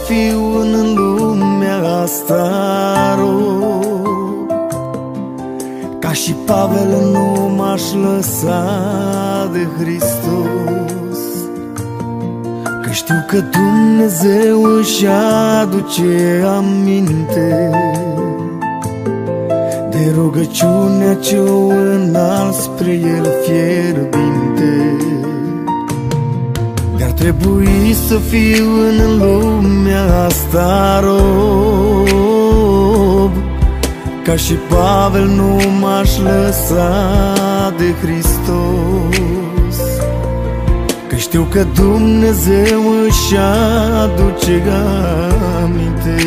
fiu în lumea asta rob. Ca și Pavel nu m-aș lăsa de Hristos, că știu că Dumnezeu își aduce aminte de rugăciunea ce-o înalt spre El fierbinte. De-ar trebui să fiu în lumea asta rob, ca și Pavel nu m-aș lăsa de Hristos, că știu că Dumnezeu își aduce aminte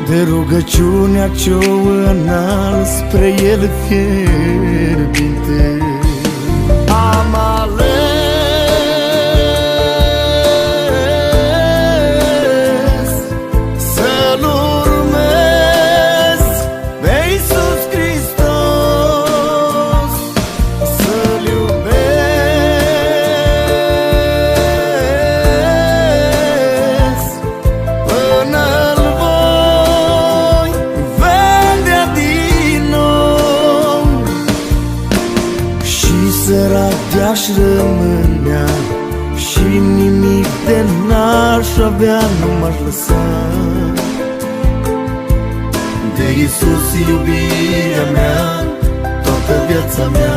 de rugăciunea ce-o înalt spre El fierbinte. Am ales să-L urmez pe Iisus Hristos, să-L iubesc până-L voi vedea din nou. Și sărac de-aș rămânea și nimic de n-aș avea, nu m-aș lăsa de Iisus iubirea mea toată viața mea.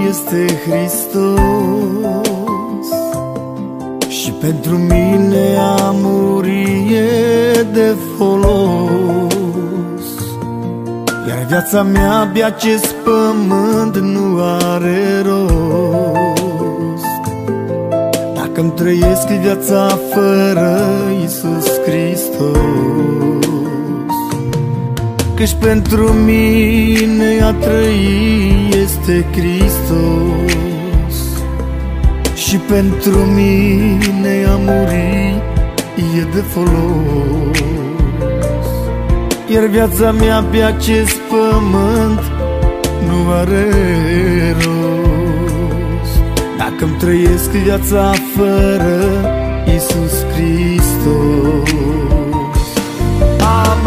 Este Hristos și pentru mine a muri e de folos, iar viața mea abia acest pământ nu are rost dacă-mi trăiesc viața fără Iisus Hristos. Căci pentru mine a trăi este Hristos și pentru mine a muri e de folos, iar viața mea pe acest pământ nu are rost dacă-mi trăiesc viața fără Iisus Hristos. Am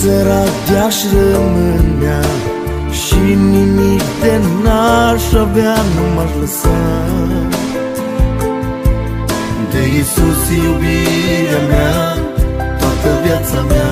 sărac de-aș rămânea și nimic de n-aș avea, nu m-aș lăsa de Iisus iubirea mea toată viața mea.